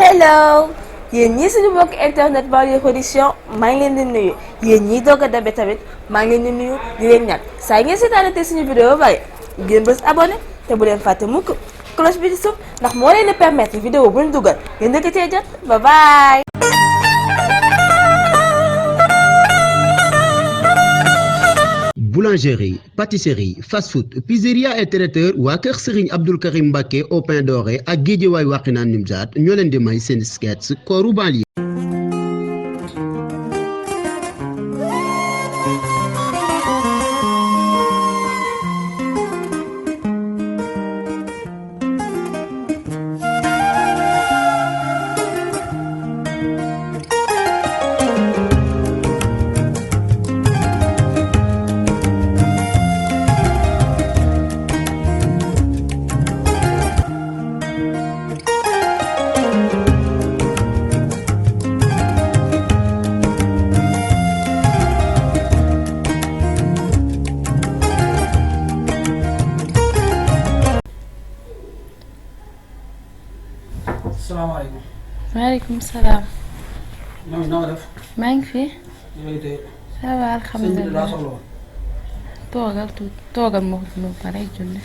hello yéen ñii suñu mbokk internet Banlieue production maa ngi leen di nuyu yéen ñii doog a dabe tamit maa ngi leen di nuyu di leen ñàkk saa yi ngeen seetaanate suñu vidéo ba pare ngeen bës abonné te bu leen fàtte mukk cloche bi di suuf ndax moo leen di permettre vidéo bu ñu dugal ngeen dëkk cee jot bye bye. Boulangerie, pâtisserie, fast-food, pizzeria et traiteur waa kër Serigne Abdoul Karim Mbacké au pain doré ak Guédiawaye Wakhinane Nimzatt ñoo leen di may seen sketch Kooru Banlieue. salaamaaleykum. maaleykum salaam. ñoom ñoo def. maa ngi fi. ñooy tey. ça va alhamdulilah sëñ bi daa soxla woon. toogal tuuti toogal ma pare julli.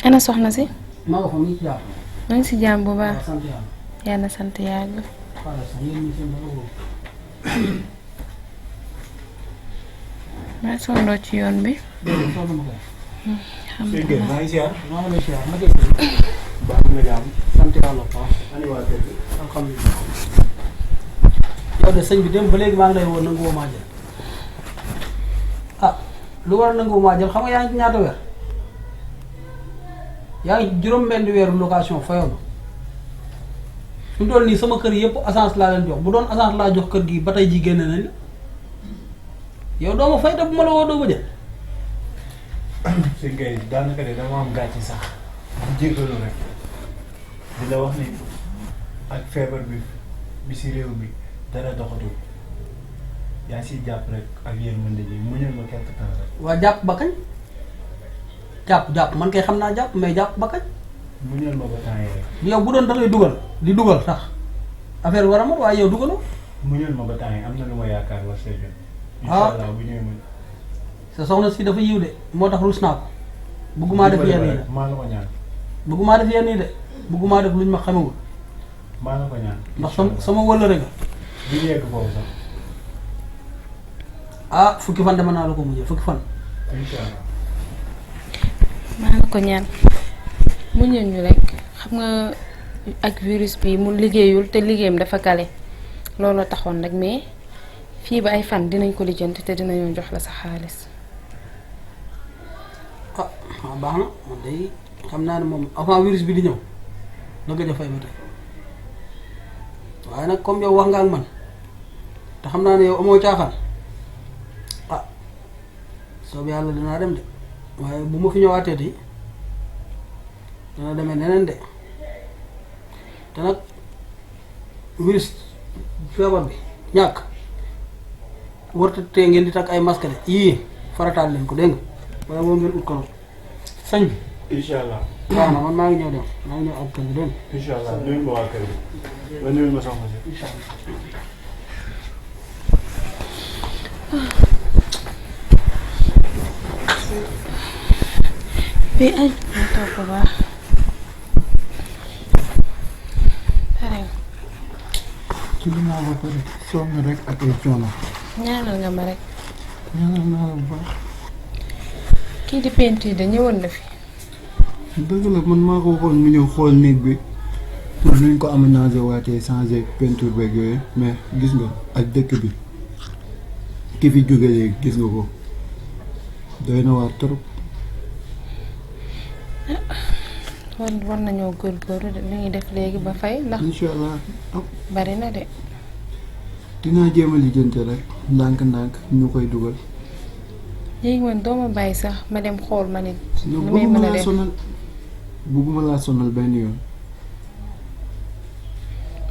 ana soxna si. maa nga fa mu ngi ci jàpp. maa ngi si jàmm bu baax. sant yàlla. yàlla sant yàlla. voilà sax yéen ñi seen dara wóor. maa sondoo ci yoon bi. dégg nga soxla ma koy. alhamdulilah maa ngi siyaar. maa ngi lay siyaar ma dégg. baax na jàmm. sant yàlla bu baax. ani waa kër gi. alhamdulilah. yow de sëñ bi dem ba léegi maa ngi lay woon nangu woo maa jël. ah lu war a nangu woo maa jël xam nga yaa ngi ci ñaata weer. yaa ngi juróom-benn weeru location fayoo ma. fi mu toll nii sama kër yëpp assance laa leen jox bu doon assance laa jox kër gi ba tey ji génne nañ la. yow doo ma fay te bu ma la woo doo ma jël. sëñ Gueye daanaka de dama am gàcce sax jéggalu rek di la wax ni ak feebar bi si réew mi dara doxatul yaa siy jàpp rek ak yërmande ji muñal ma quelque temps rek. waa jàpp ba kañ jàpp man kay xam naa jàpp mais jàpp ba kañ. muñal ma ba temps yi rek. yow bu doon da ngay dugal di dugal sax affaire war a mot waaye yow dugaloo. muñal ma ba temps yi am na lu ma yaakaar war see jot. ah incha allah bu ñëwee ma. sa soxna si dafa yiw de moo tax ruus naa ko. bëggumaa def yenn yi de maa la ko ñaan. bëggumaa def yenn yi de bëggumaa def luñ ma xamewul maa la ko ñaan. ndax sama wëllëre nga. bu ñu yegg foofu sax. ah fukki fan dama naa la ko mujjee fukki fan. incha allah. maa la ko ñaan mu ñëw ñu rek xam nga ak virus bi mu liggéeyul te liggéeyam dafa kale looloo taxoon rek mais fii ba ay fan dinañ ko lijjanti te dinañoo jox la sa xaalis. ah baax na man day xam naa ne moom avant virus bi di ñëw la gëj a fay ba tey waaye nag comme yow wax nga ak man te xam naa ne yow amoo caaxaan ah soob yàlla dinaa dem de waaye bu ma fi ñëwaatee di dana demee neneen de te nag virus feebar bi ñàkk warta tee ngeen di takk ay masque de yii farataal leen ko dégg nga waaye boo ngeen ut ko nag sañ bi incha allah. waaw na man maa ngi ñëw dem maa ngi ñëw ak kër gi dégg nga incha allah nuyul ma waa kër gi. ba nuyul ma soxna si. incha allah fii ay ma toog bu baax pare nga. ci li naa ba pare sonn rek ak ay coono. ñaanal nga ma rek. ñaanal naa la bu baax. kii di peinture de ñëwoon na fi. dëgg la man maa ko waxoon mu ñëw xool néeg bi pour nuñ ko aménagé waatee changé peinture beeg yooyu mais gis nga ak dëkk bi ki fi jóge léegi gis nga ko doy na waar trop. war nañoo góorgóorlu de li ñuy def léegi ba fay ndax incha allah bari na de. dinaa jéem a lijjanti rek ndànk-ndànk ñu koy dugal. léegi man doo ma bàyyi sax ma dem xool ma nit. yow lu may mën a def bëgguma laa sonal benn yoon.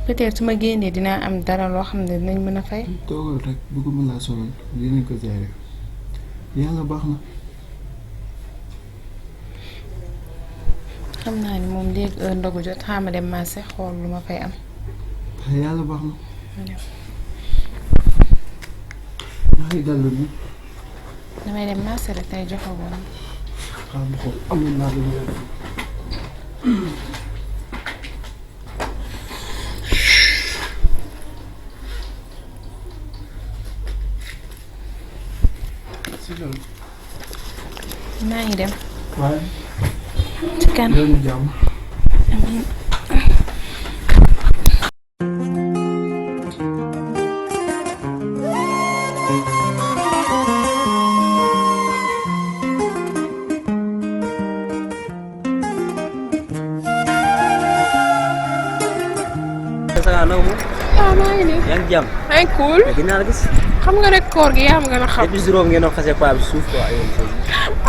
peut-être su ma génnee dinaa am dara loo xam ne dinañ mën a fay. toogal rek bëgguma laa sonal dinañ ko gérer yàlla baax na. xam naa ni moom léegi heure ndogu jot xaama dem marché xool lu ma fay am. yàlla baax na. ma dem. maa ngi dallu ni. damay dem marché rek tey joxagoo. xaaral ma xool amoon naa lu ñu si loolu. maa ngi dem. waaye. ci kanam yow jàmm. amiin. maa ngi nii. yaa ngi jàmm. maa ngi cool. mais gën naa la gis. xam nga rek koor gi yaa am nga na xam. depuis juróom ngeen doon xasee paa bi suuf quoi yow.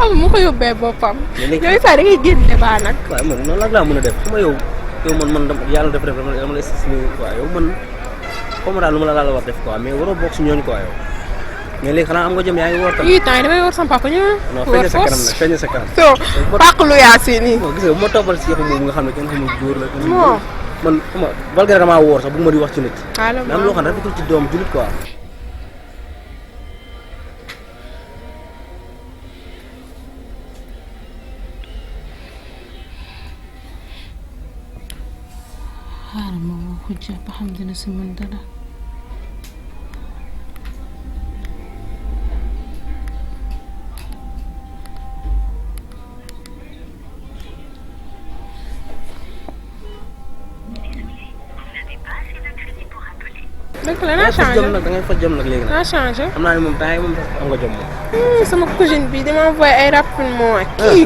am mu ko yóbbee boppam. mais léegi yooyu sax da ngay génn débat nag. waaw man noonu la laa mën a def xam nga yow man yàlla def dama la estimé quoi yow man comme daal lu ma la war def quoi mais waroo bokk si ñooñu quoi yow mais léegi xanaa am nga jëm yaa ngi woor tam. yii temps yi damay woor sama papa ñu. non feeñ sa kanam nag feeñ sa kanam. so pàq lu yaasi nii. gis nga bu ma toppal si yëfu moom nga xam ne kenn xamul góor la. non man xam nga balgare damaa woor sax bu ma di wax ci nit. allo mais am loo xam ne rafetul ci doom julit quoi. xaaral ma woo Khoudia ba xam dina si mën dara. dëgg la naa changé da ngay faj jom nag léegi nag. naa changé. xam naa ne moom temps yi moom am nga jom moom. sama cousine bi dama envoyé ay rapidement kii.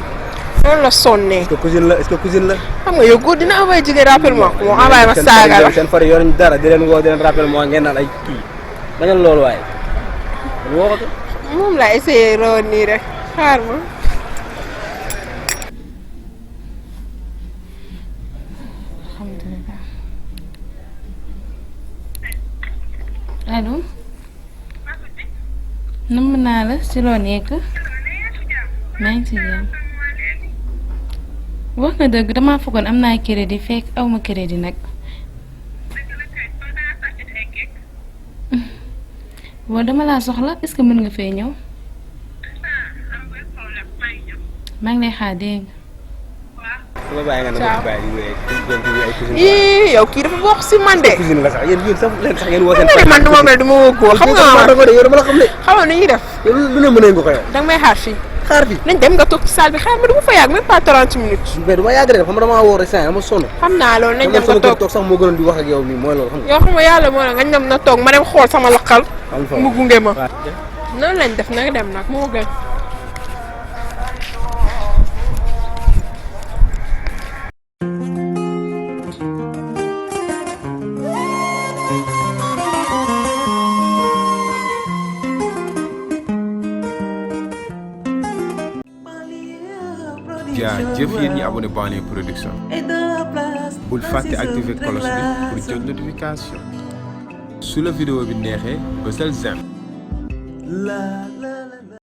noonu la sonnee. est-ce que cousine la est-ce que cousine la. xam nga yow góor dina envoyé jigéen rapidement. moo envoyé ma saaga la seen fari yoruñ dara di leen woo di leen rappel moo ngeen naan ay kii bañal loolu waaye. kon woo ko. moom laa essayé roon nii rek xaar ma. alhamdulilah. allo. namm naa la si loo nekk. maa ngi si jàmm. wax nga dëgg damaa foogoon am naa crédit fekk aw ma crédit nag. boo dama laa soxla est-ce que mën nga fee ñëw. maa ngi lay xaar dégg nga. ma bàyyi nga ne ma bàyyi di wéy ay cousine. ii yow kii dafa bokk si man de. cousine la sax yéen sax leen sax ngeen woo seen. man du ma mel du ma woo góor xam nga ma yow dama la xam ne. xam nga nu ñuy def. yow lu ne mënee nga ko yow. danga may xaar fii. xaar bi nañ dem nga toog ci salle bi xaar ma du ma fa yàgg même pas 30 minutes. mais du ma yàgg rek xam nga damaa woo rek saa dama sonn. xam naa loolu nañ dem nga toog sax moo gënoon di wax ak yow nii mooy loolu xam nga. yow xam nga yàlla moo ne nga dem na toog ma dem xool sama laqal. mu gunge ma. noonu lañ def nag dem nag moo gën. jëf yéen ñi abonné Banlieue production bul fàtte activer cloche bi pour jot notification su la vidéo bi neexee bësal j'aime